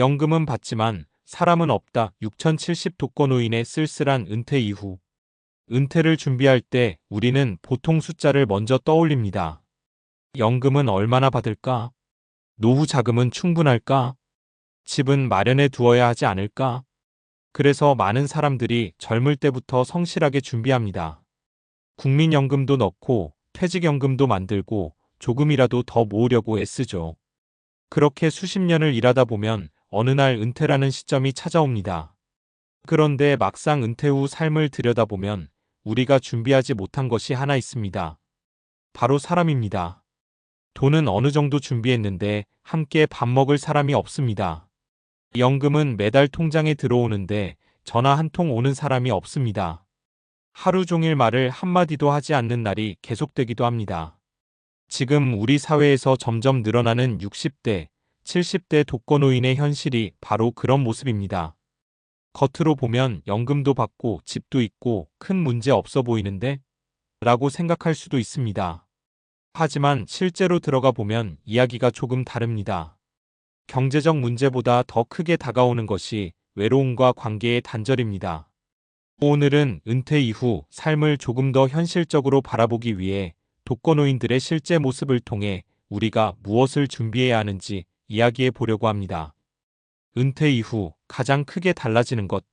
연금은 받지만 사람은 없다. 6070 독거노인의 쓸쓸한 은퇴 이후. 은퇴를 준비할 때 우리는 보통 숫자를 먼저 떠올립니다. 연금은 얼마나 받을까? 노후 자금은 충분할까? 집은 마련해 두어야 하지 않을까? 그래서 많은 사람들이 젊을 때부터 성실하게 준비합니다. 국민연금도 넣고 퇴직연금도 만들고 조금이라도 더 모으려고 애쓰죠. 그렇게 수십 년을 일하다 보면 어느 날 은퇴라는 시점이 찾아옵니다. 그런데 막상 은퇴 후 삶을 들여다보면 우리가 준비하지 못한 것이 하나 있습니다. 바로 사람입니다. 돈은 어느 정도 준비했는데 함께 밥 먹을 사람이 없습니다. 연금은 매달 통장에 들어오는데 전화 한 통 오는 사람이 없습니다. 하루 종일 말을 한마디도 하지 않는 날이 계속되기도 합니다. 지금 우리 사회에서 점점 늘어나는 60대, 70대 독거노인의 현실이 바로 그런 모습입니다. 겉으로 보면 연금도 받고 집도 있고 큰 문제 없어 보이는데? 라고 생각할 수도 있습니다. 하지만 실제로 들어가 보면 이야기가 조금 다릅니다. 경제적 문제보다 더 크게 다가오는 것이 외로움과 관계의 단절입니다. 오늘은 은퇴 이후 삶을 조금 더 현실적으로 바라보기 위해 독거노인들의 실제 모습을 통해 우리가 무엇을 준비해야 하는지 이야기해 보려고 합니다. 은퇴 이후 가장 크게 달라지는 것.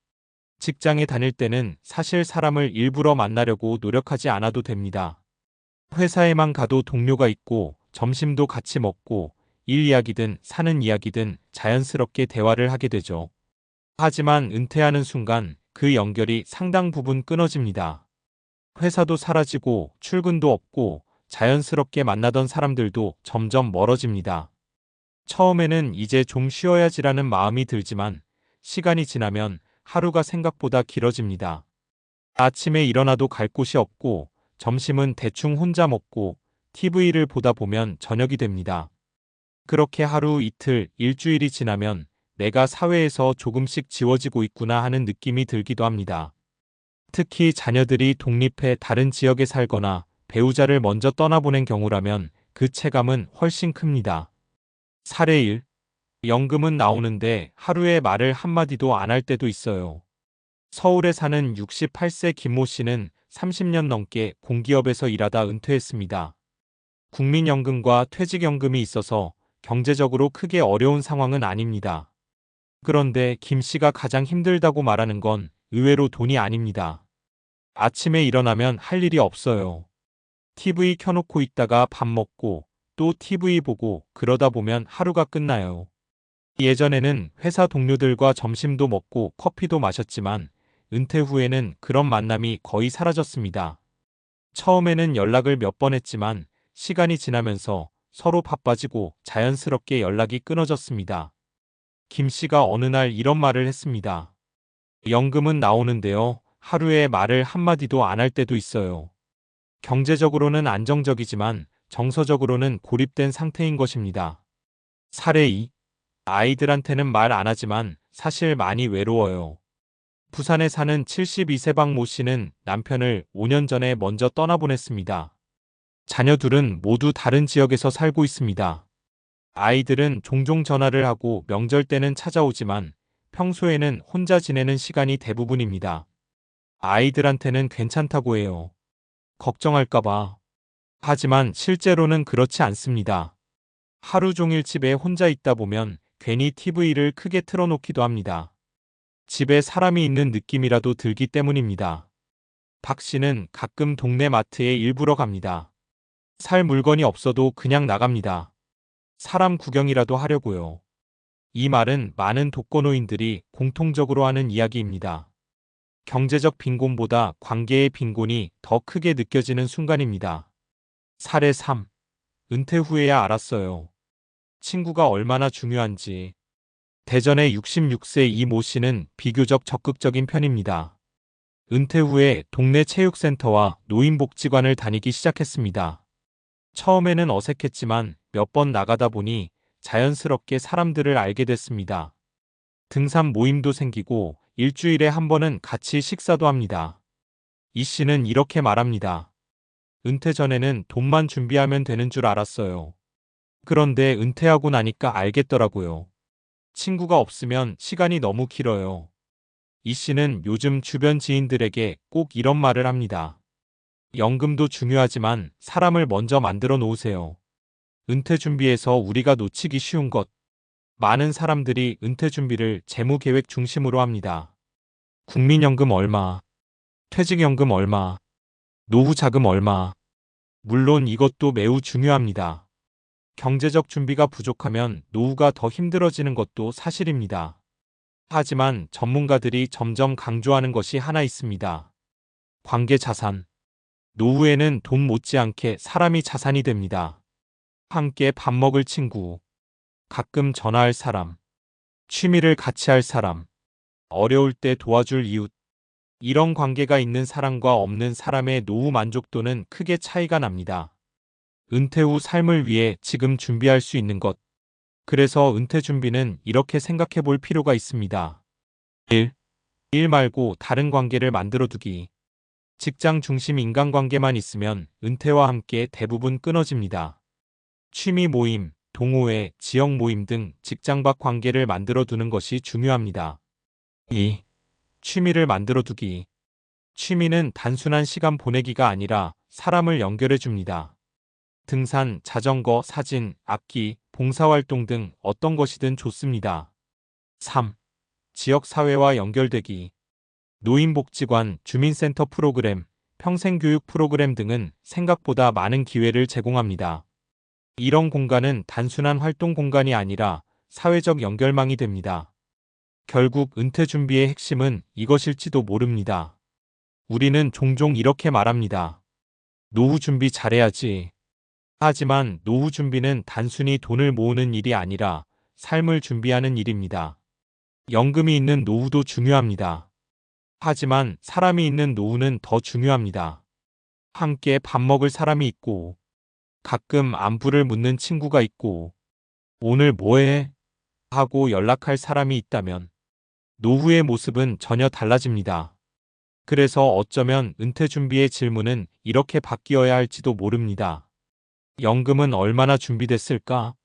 직장에 다닐 때는 사실 사람을 일부러 만나려고 노력하지 않아도 됩니다. 회사에만 가도 동료가 있고 점심도 같이 먹고 일 이야기든 사는 이야기든 자연스럽게 대화를 하게 되죠. 하지만 은퇴하는 순간 그 연결이 상당 부분 끊어집니다. 회사도 사라지고 출근도 없고 자연스럽게 만나던 사람들도 점점 멀어집니다. 처음에는 이제 좀 쉬어야지라는 마음이 들지만 시간이 지나면 하루가 생각보다 길어집니다. 아침에 일어나도 갈 곳이 없고 점심은 대충 혼자 먹고 TV를 보다 보면 저녁이 됩니다. 그렇게 하루 이틀, 일주일이 지나면 내가 사회에서 조금씩 지워지고 있구나 하는 느낌이 들기도 합니다. 특히 자녀들이 독립해 다른 지역에 살거나 배우자를 먼저 떠나보낸 경우라면 그 체감은 훨씬 큽니다. 사례 1. 연금은 나오는데 하루에 말을 한마디도 안 할 때도 있어요. 서울에 사는 68세 김모 씨는 30년 넘게 공기업에서 일하다 은퇴했습니다. 국민연금과 퇴직연금이 있어서 경제적으로 크게 어려운 상황은 아닙니다. 그런데 김 씨가 가장 힘들다고 말하는 건 의외로 돈이 아닙니다. 아침에 일어나면 할 일이 없어요. TV 켜놓고 있다가 밥 먹고 또 TV 보고 그러다 보면 하루가 끝나요. 예전에는 회사 동료들과 점심도 먹고 커피도 마셨지만 은퇴 후에는 그런 만남이 거의 사라졌습니다. 처음에는 연락을 몇 번 했지만 시간이 지나면서 서로 바빠지고 자연스럽게 연락이 끊어졌습니다. 김 씨가 어느 날 이런 말을 했습니다. 연금은 나오는데요. 하루에 말을 한마디도 안 할 때도 있어요. 경제적으로는 안정적이지만 정서적으로는 고립된 상태인 것입니다. 사례 2. 아이들한테는 말 안 하지만 사실 많이 외로워요. 부산에 사는 72세 박 모 씨는 남편을 5년 전에 먼저 떠나보냈습니다. 자녀 둘은 모두 다른 지역에서 살고 있습니다. 아이들은 종종 전화를 하고 명절 때는 찾아오지만 평소에는 혼자 지내는 시간이 대부분입니다. 아이들한테는 괜찮다고 해요. 걱정할까봐. 하지만 실제로는 그렇지 않습니다. 하루 종일 집에 혼자 있다 보면 괜히 TV를 크게 틀어놓기도 합니다. 집에 사람이 있는 느낌이라도 들기 때문입니다. 박 씨는 가끔 동네 마트에 일부러 갑니다. 살 물건이 없어도 그냥 나갑니다. 사람 구경이라도 하려고요. 이 말은 많은 독거노인들이 공통적으로 하는 이야기입니다. 경제적 빈곤보다 관계의 빈곤이 더 크게 느껴지는 순간입니다. 사례 3. 은퇴 후에야 알았어요. 친구가 얼마나 중요한지. 대전의 66세 이 모 씨는 비교적 적극적인 편입니다. 은퇴 후에 동네 체육센터와 노인복지관을 다니기 시작했습니다. 처음에는 어색했지만 몇 번 나가다 보니 자연스럽게 사람들을 알게 됐습니다. 등산 모임도 생기고 일주일에 한 번은 같이 식사도 합니다. 이 씨는 이렇게 말합니다. 은퇴 전에는 돈만 준비하면 되는 줄 알았어요. 그런데 은퇴하고 나니까 알겠더라고요. 친구가 없으면 시간이 너무 길어요. 이 씨는 요즘 주변 지인들에게 꼭 이런 말을 합니다. 연금도 중요하지만 사람을 먼저 만들어 놓으세요. 은퇴 준비에서 우리가 놓치기 쉬운 것. 많은 사람들이 은퇴 준비를 재무 계획 중심으로 합니다. 국민연금 얼마, 퇴직연금 얼마, 노후 자금 얼마. 물론 이것도 매우 중요합니다. 경제적 준비가 부족하면 노후가 더 힘들어지는 것도 사실입니다. 하지만 전문가들이 점점 강조하는 것이 하나 있습니다. 관계 자산. 노후에는 돈 못지않게 사람이 자산이 됩니다. 함께 밥 먹을 친구, 가끔 전화할 사람, 취미를 같이 할 사람, 어려울 때 도와줄 이웃. 이런 관계가 있는 사람과 없는 사람의 노후 만족도는 크게 차이가 납니다. 은퇴 후 삶을 위해 지금 준비할 수 있는 것. 그래서 은퇴 준비는 이렇게 생각해 볼 필요가 있습니다. 1. 일 말고 다른 관계를 만들어 두기. 직장 중심 인간관계만 있으면 은퇴와 함께 대부분 끊어집니다. 취미 모임, 동호회, 지역 모임 등 직장 밖 관계를 만들어 두는 것이 중요합니다. 2. 취미를 만들어 두기. 취미는 단순한 시간 보내기가 아니라 사람을 연결해 줍니다. 등산, 자전거, 사진, 악기, 봉사활동 등 어떤 것이든 좋습니다. 3. 지역사회와 연결되기. 노인복지관, 주민센터 프로그램, 평생교육 프로그램 등은 생각보다 많은 기회를 제공합니다. 이런 공간은 단순한 활동 공간이 아니라 사회적 연결망이 됩니다. 결국 은퇴 준비의 핵심은 이것일지도 모릅니다. 우리는 종종 이렇게 말합니다. 노후 준비 잘해야지. 하지만 노후 준비는 단순히 돈을 모으는 일이 아니라 삶을 준비하는 일입니다. 연금이 있는 노후도 중요합니다. 하지만 사람이 있는 노후는 더 중요합니다. 함께 밥 먹을 사람이 있고, 가끔 안부를 묻는 친구가 있고, 오늘 뭐해? 하고 연락할 사람이 있다면 노후의 모습은 전혀 달라집니다. 그래서 어쩌면 은퇴 준비의 질문은 이렇게 바뀌어야 할지도 모릅니다. 연금은 얼마나 준비됐을까?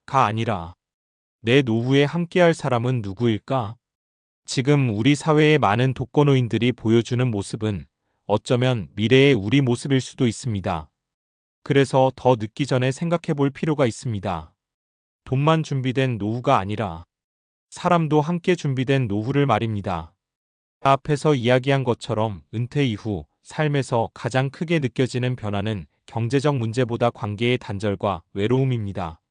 가 아니라 내 노후에 함께할 사람은 누구일까? 지금 우리 사회의 많은 독거노인들이 보여주는 모습은 어쩌면 미래의 우리 모습일 수도 있습니다. 그래서 더 늦기 전에 생각해 볼 필요가 있습니다. 돈만 준비된 노후가 아니라 사람도 함께 준비된 노후를 말입니다. 앞에서 이야기한 것처럼 은퇴 이후 삶에서 가장 크게 느껴지는 변화는 경제적 문제보다 관계의 단절과 외로움입니다.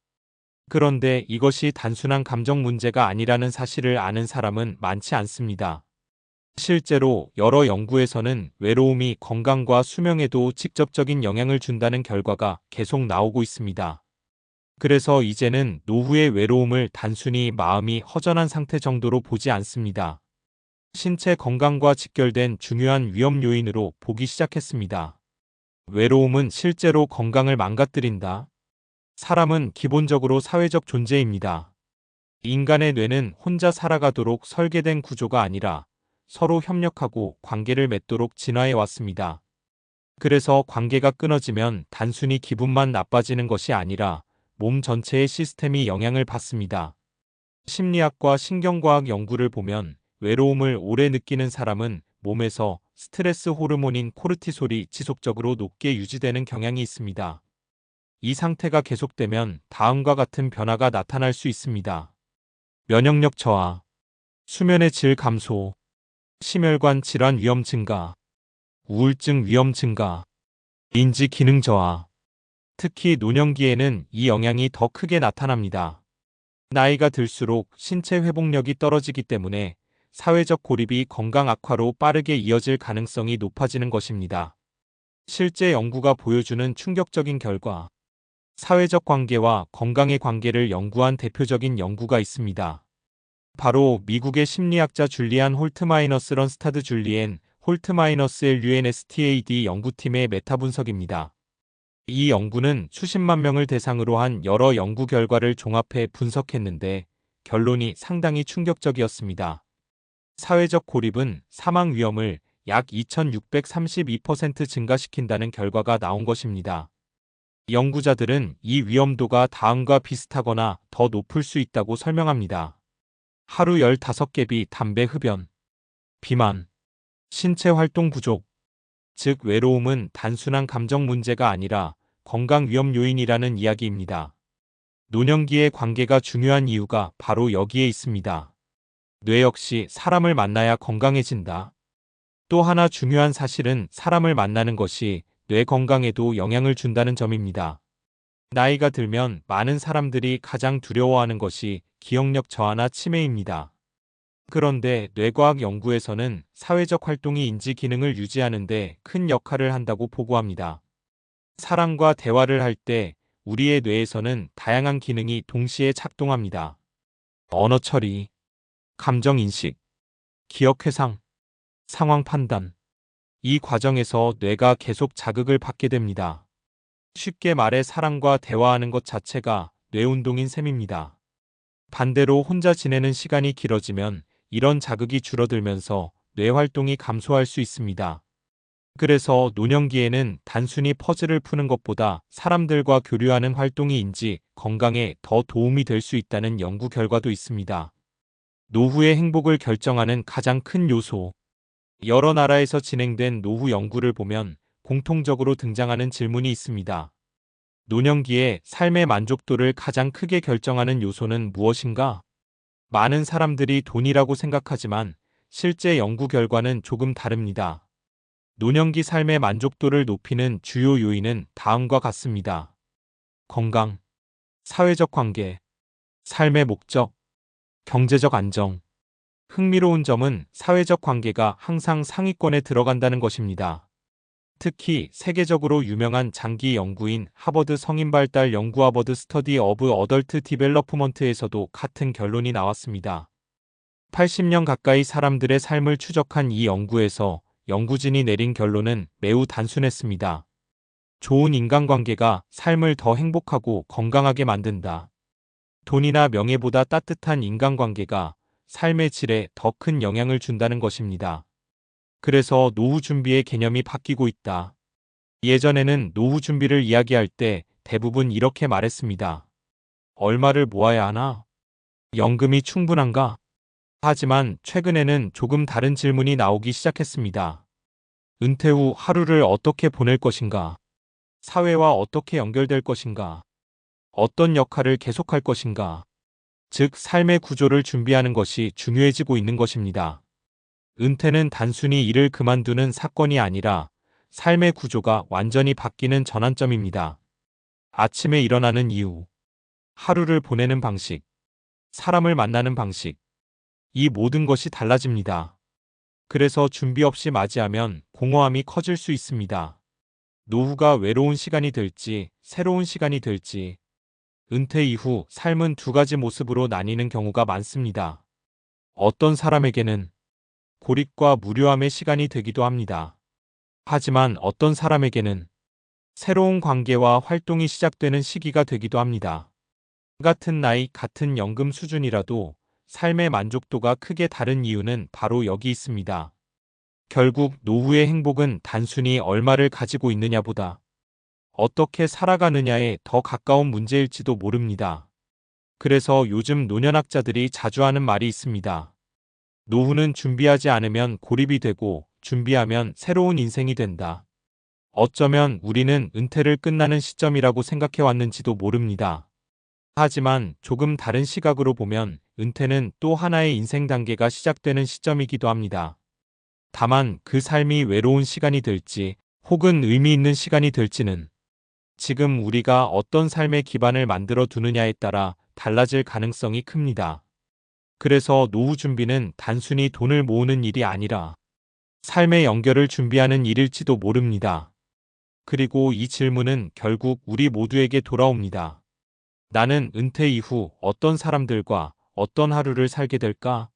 그런데 이것이 단순한 감정 문제가 아니라는 사실을 아는 사람은 많지 않습니다. 실제로 여러 연구에서는 외로움이 건강과 수명에도 직접적인 영향을 준다는 결과가 계속 나오고 있습니다. 그래서 이제는 노후의 외로움을 단순히 마음이 허전한 상태 정도로 보지 않습니다. 신체 건강과 직결된 중요한 위험 요인으로 보기 시작했습니다. 외로움은 실제로 건강을 망가뜨린다. 사람은 기본적으로 사회적 존재입니다. 인간의 뇌는 혼자 살아가도록 설계된 구조가 아니라 서로 협력하고 관계를 맺도록 진화해 왔습니다. 그래서 관계가 끊어지면 단순히 기분만 나빠지는 것이 아니라 몸 전체의 시스템이 영향을 받습니다. 심리학과 신경과학 연구를 보면 외로움을 오래 느끼는 사람은 몸에서 스트레스 호르몬인 코르티솔이 지속적으로 높게 유지되는 경향이 있습니다. 이 상태가 계속되면 다음과 같은 변화가 나타날 수 있습니다. 면역력 저하, 수면의 질 감소, 심혈관 질환 위험 증가, 우울증 위험 증가, 인지 기능 저하. 특히 노년기에는 이 영향이 더 크게 나타납니다. 나이가 들수록 신체 회복력이 떨어지기 때문에 사회적 고립이 건강 악화로 빠르게 이어질 가능성이 높아지는 것입니다. 실제 연구가 보여주는 충격적인 결과, 사회적 관계와 건강의 관계를 연구한 대표적인 연구가 있습니다. 바로 미국의 심리학자 줄리안 홀트마이너스 런스타드 줄리엔 홀트마이너스 LUNSTAD 연구팀의 메타 분석입니다. 이 연구는 수십만 명을 대상으로 한 여러 연구 결과를 종합해 분석했는데 결론이 상당히 충격적이었습니다. 사회적 고립은 사망 위험을 약 2632% 증가시킨다는 결과가 나온 것입니다. 연구자들은 이 위험도가 다음과 비슷하거나 더 높을 수 있다고 설명합니다. 하루 15개비 담배 흡연, 비만, 신체 활동 부족, 즉 외로움은 단순한 감정 문제가 아니라 건강 위험 요인이라는 이야기입니다. 노년기의 관계가 중요한 이유가 바로 여기에 있습니다. 뇌 역시 사람을 만나야 건강해진다. 또 하나 중요한 사실은 사람을 만나는 것이 뇌 건강에도 영향을 준다는 점입니다. 나이가 들면 많은 사람들이 가장 두려워하는 것이 기억력 저하나 치매입니다. 그런데 뇌과학 연구에서는 사회적 활동이 인지 기능을 유지하는 데 큰 역할을 한다고 보고합니다. 사람과 대화를 할 때 우리의 뇌에서는 다양한 기능이 동시에 작동합니다. 언어 처리, 감정 인식, 기억 회상, 상황 판단. 이 과정에서 뇌가 계속 자극을 받게 됩니다. 쉽게 말해 사람과 대화하는 것 자체가 뇌운동인 셈입니다. 반대로 혼자 지내는 시간이 길어지면 이런 자극이 줄어들면서 뇌 활동이 감소할 수 있습니다. 그래서 노년기에는 단순히 퍼즐을 푸는 것보다 사람들과 교류하는 활동이 인지 건강에 더 도움이 될 수 있다는 연구 결과도 있습니다. 노후의 행복을 결정하는 가장 큰 요소. 여러 나라에서 진행된 노후 연구를 보면 공통적으로 등장하는 질문이 있습니다. 노년기에 삶의 만족도를 가장 크게 결정하는 요소는 무엇인가? 많은 사람들이 돈이라고 생각하지만 실제 연구 결과는 조금 다릅니다. 노년기 삶의 만족도를 높이는 주요 요인은 다음과 같습니다. 건강, 사회적 관계, 삶의 목적, 경제적 안정. 흥미로운 점은 사회적 관계가 항상 상위권에 들어간다는 것입니다. 특히 세계적으로 유명한 장기 연구인 하버드 성인발달 연구 하버드 스터디 오브 어덜트 디벨로프먼트에서도 같은 결론이 나왔습니다. 80년 가까이 사람들의 삶을 추적한 이 연구에서 연구진이 내린 결론은 매우 단순했습니다. 좋은 인간관계가 삶을 더 행복하고 건강하게 만든다. 돈이나 명예보다 따뜻한 인간관계가 삶의 질에 더 큰 영향을 준다는 것입니다. 그래서 노후 준비의 개념이 바뀌고 있다. 예전에는 노후 준비를 이야기할 때 대부분 이렇게 말했습니다. 얼마를 모아야 하나? 연금이 충분한가? 하지만 최근에는 조금 다른 질문이 나오기 시작했습니다. 은퇴 후 하루를 어떻게 보낼 것인가? 사회와 어떻게 연결될 것인가? 어떤 역할을 계속할 것인가? 즉, 삶의 구조를 준비하는 것이 중요해지고 있는 것입니다. 은퇴는 단순히 일을 그만두는 사건이 아니라 삶의 구조가 완전히 바뀌는 전환점입니다. 아침에 일어나는 이유, 하루를 보내는 방식, 사람을 만나는 방식, 이 모든 것이 달라집니다. 그래서 준비 없이 맞이하면 공허함이 커질 수 있습니다. 노후가 외로운 시간이 될지, 새로운 시간이 될지, 은퇴 이후 삶은 두 가지 모습으로 나뉘는 경우가 많습니다. 어떤 사람에게는 고립과 무료함의 시간이 되기도 합니다. 하지만 어떤 사람에게는 새로운 관계와 활동이 시작되는 시기가 되기도 합니다. 같은 나이, 같은 연금 수준이라도 삶의 만족도가 크게 다른 이유는 바로 여기 있습니다. 결국 노후의 행복은 단순히 얼마를 가지고 있느냐보다 어떻게 살아가느냐에 더 가까운 문제일지도 모릅니다. 그래서 요즘 노년학자들이 자주 하는 말이 있습니다. 노후는 준비하지 않으면 고립이 되고 준비하면 새로운 인생이 된다. 어쩌면 우리는 은퇴를 끝나는 시점이라고 생각해 왔는지도 모릅니다. 하지만 조금 다른 시각으로 보면 은퇴는 또 하나의 인생 단계가 시작되는 시점이기도 합니다. 다만 그 삶이 외로운 시간이 될지 혹은 의미 있는 시간이 될지는 지금 우리가 어떤 삶의 기반을 만들어 두느냐에 따라 달라질 가능성이 큽니다. 그래서 노후 준비는 단순히 돈을 모으는 일이 아니라 삶의 연결을 준비하는 일일지도 모릅니다. 그리고 이 질문은 결국 우리 모두에게 돌아옵니다. 나는 은퇴 이후 어떤 사람들과 어떤 하루를 살게 될까?